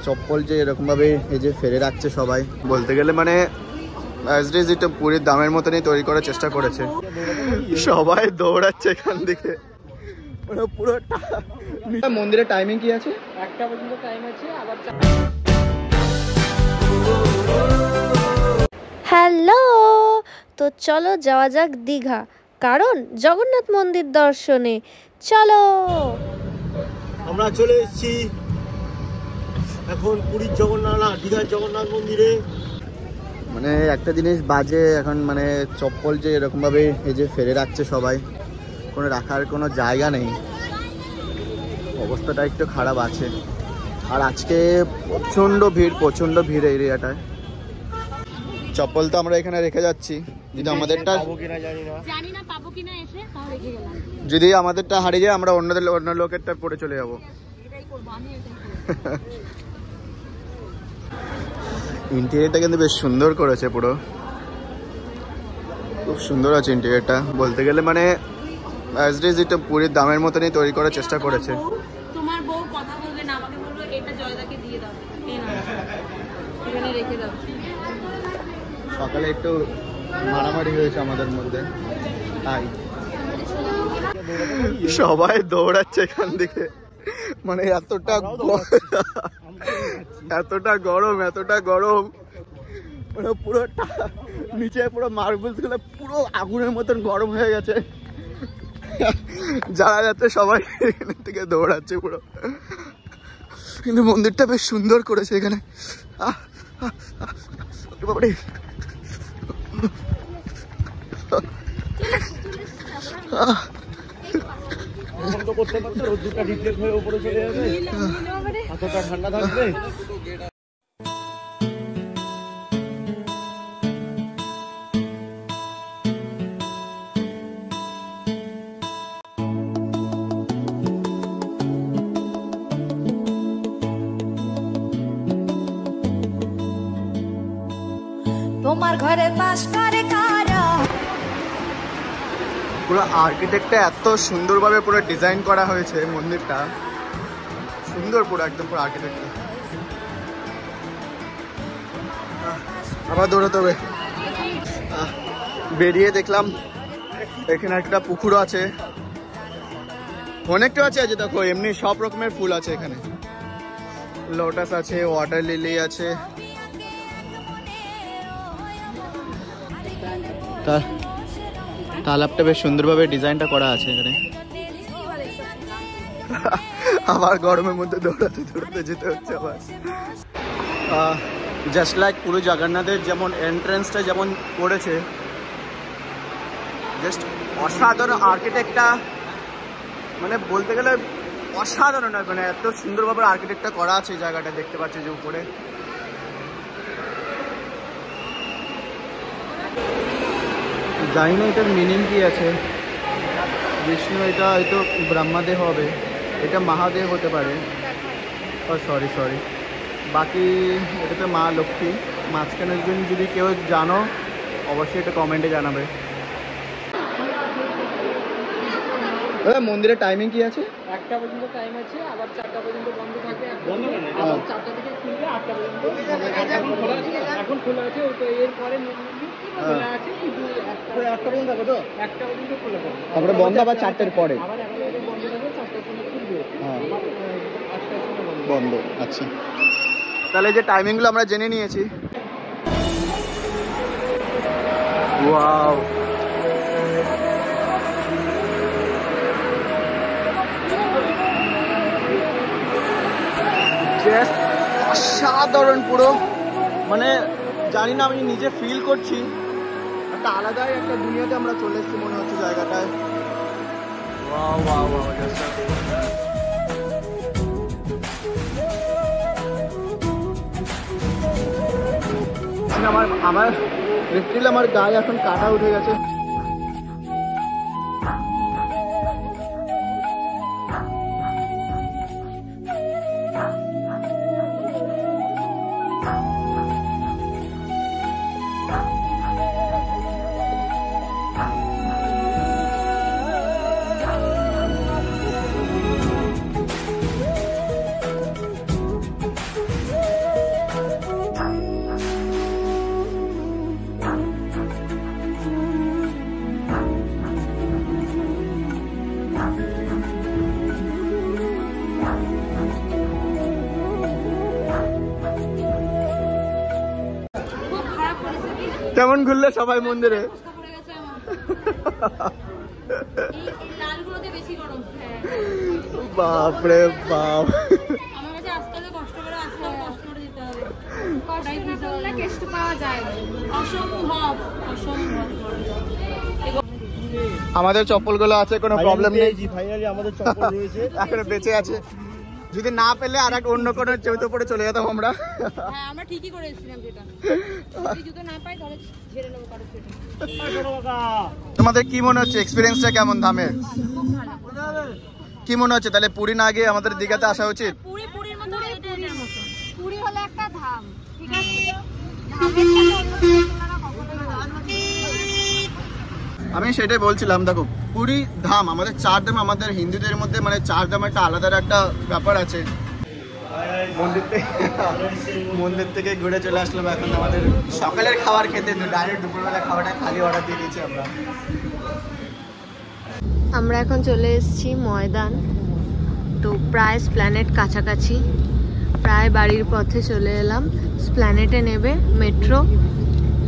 চপ্পল যে এরকম ভাবে এই যে ফেলে রাখছে সবাই, বলতে গেলে মানে এটা পুরীর দামের মতনই তৈরি করার চেষ্টা করেছে। সবাই দৌড়াচ্ছে এখান থেকে পুরো। মন্দিরের টাইমিং কি আছে? 1টা পর্যন্ত টাইম আছে। আবার হ্যালো, তো চলো যাওয়া যাক দীঘা, কারণ জগন্নাথ মন্দির দর্শনে। চলো, আমরা চলে এসেছি এখন পুরীর জগন্নাথ না দীঘার জগন্নাথ মন্দিরে। মানে একটা জিনিস বাজে এখন, মানে চপ্পল যে এরকম ভাবে এই যে ফেলে রাখছে সবাই, কোনো রাখার কোনো জায়গা নেই, অবস্থাটা একটু খারাপ আছে। আর আজকে প্রচণ্ড ভিড় এরিয়াটায়। চপ্পল তো আমরা এখানে রেখে যাচ্ছি, যদি আমাদেরটা হারিয়ে যায় আমরা অন্য লোকেরটা পরে চলে যাবো। ইন্টেরিয়রটা কিন্তু বেশ সুন্দর করেছে, পুরো খুব সুন্দর আছে ইন্টেরিয়রটা। বলতে গেলে মানে এটা পুরীর দামের মতনই তৈরি করার চেষ্টা করেছে। তোমার বউ কথা বলবে না, আমাকে বলবে এটা জয়দাকে দিয়ে দাও, এখানে রেখে দাও। সকালে একটু মারামারি হয়েছে আমাদের মধ্যে, তাই সবাই দৌড়াচ্ছে এখান থেকে। মানে এতটা গরম মানে পুরো নিচে পুরো মার্বেলস গুলো পুরো আগুনের মতন গরম হয়ে গেছে। যারা যাচ্ছে সবাই এখান থেকে দৌড়াচ্ছে পুরো। কিন্তু মন্দিরটা বেশ সুন্দর করেছে এখানে। বাবারে, করতে পারতো, রোদ্দুরটা রিফ্লেক্ট হয়ে উপরে চলে যাবে, এতটা ঠান্ডা থাকবে। তোমার ঘরে বাস করে কারা? পুরো আর্কিটেক্টটা এত সুন্দরভাবে পুরো ডিজাইন করা হয়েছে, মন্দিরটা সুন্দর পুরো একদম পুরো আর্কিটেক্টটা। আবার দৌড়াতে হবে। বেরিয়ে দেখলাম এখানে একটা পুকুর আছে, অনেকটা আছে। দেখো এমনি সব রকমের ফুল আছে এখানে, লোটাস আছে, ওয়াটার লিলি আছে। তালাবটা বেশ সুন্দরভাবে ডিজাইনটা করা আছে এখানে। আবার গরমের মধ্যে দৌড়াতে যেতে হচ্ছে আবার। জাস্ট লাইক পুরো জগন্নাথের যেমন এন্ট্রেন্সটা যেমন করেছে, জাস্ট অসাধারণ আর্কিটেক্টটা, মানে বলতে গেলে অসাধারণ। মানে এত সুন্দরভাবে আর্কিটেক্টটা করা আছে এই জায়গাটা, দেখতে পাচ্ছি যে উপরে। জানি না এটার মিনিং কি আছে। বিষ্ণু, এটা হয়তো ব্রহ্মাদেব হবে, এটা মহাদেব হতে পারে। সরি, বাকি এটা তো মা লক্ষ্মী। মাঝখানের জন্য যদি কেউ জানো অবশ্যই এটা কমেন্টে জানাবে। মন্দিরের টাইমিং কি আছে? 1টা পর্যন্ত টাইম আছে, আবার 4টা পর্যন্ত বন্ধ থাকে। 4টা থেকে খুলবে, 8টা পর্যন্ত এখন খোলা আছে। এরপরে খোলা আছে, কিন্তু 1টা পর্যন্ত থাকবে তো, 1টা পর্যন্ত খোলা থাকে, তারপরে বন্ধ আবার 4টার পরে, আবার বন্ধ থাকে 4টার সময় খুলবে, আবার 8টার সময় বন্ধ। আচ্ছা, তাহলে যে টাইমিংগুলো আমরা জেনে নিয়েছি। ওয়াও, অসাধারণ পুরো। মানে জানি না, আমি নিজে ফিল করছি একটা আলাদাই একটা দুনিয়াতে আমরা চলে এসেছি মনে হচ্ছে জায়গাটায়। আমার লিটারালি আমার গায়ে এখন কাটা উঠে গেছে। কেমন ঘুরলে সবাই মন্দিরে? ফুসকা পড়ে গেছে আমার। এই লালগুলোতে বেশি গরম। হ্যাঁ। বাপরে বাপ, আমার কাছে আসতে হলে কষ্ট করে আসতে হবে, কষ্ট করে দিতে হবে। কষ্ট না করলে কেষ্ট পাওয়া যায় না। অসম্ভব, অসম্ভব। আমাদের চপ্পলগুলো আছে, কোনো প্রবলেম নেই, ফাইনালি আমাদের চপ্পল রয়েছে, এখনো বেঁচে আছে। যদি না পেলে আর এক অন্য কোনো জুতো পরে চলে যেতাম আমরা। হ্যাঁ, আমরা ঠিকই করে এসেছিলাম যেটা। যদি জুতো না পাই তাহলে ঝেড়ে নেবো কারো সেটা। তোমাদের কি মনে হচ্ছে, এক্সপিরিয়েন্সটা কেমন ধামের? কি মনে হচ্ছে তাহলে পুরী না গিয়ে আমাদের দীঘাতে আসা উচিত? পুরীর মতো পুরীর মতো। পুরী হলো একটা ধাম, ঠিক আছে? ধামের সাথে অন্য কিছু তুলনা কখনোই হয় না। আমি সেটাই বলছিলাম, দেখো পুরী ধাম, আমাদের 4 ধাম, আমাদের হিন্দুদের মধ্যে মানে 4 ধাম একটা আলাদা একটা ব্যাপার আছে। মন্দির থেকে ঘুরে চলে আসলাম, এখন আমাদের সকালের খাবার খেতে, ডাইরেক্ট দুপুরবেলা খাবারটা খালি অর্ডার দিয়ে দিয়েছি আমরা। আমরা এখন চলে এসেছি ময়দান, তো প্রায় স্প্ল্যানেট কাছাকাছি, প্রায় বাড়ির পথে চলে এলাম। স্প্ল্যানেটে নেবে মেট্রো,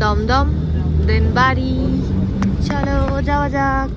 দমদম, দেন বাড়ি। চলো যাওয়া যাক।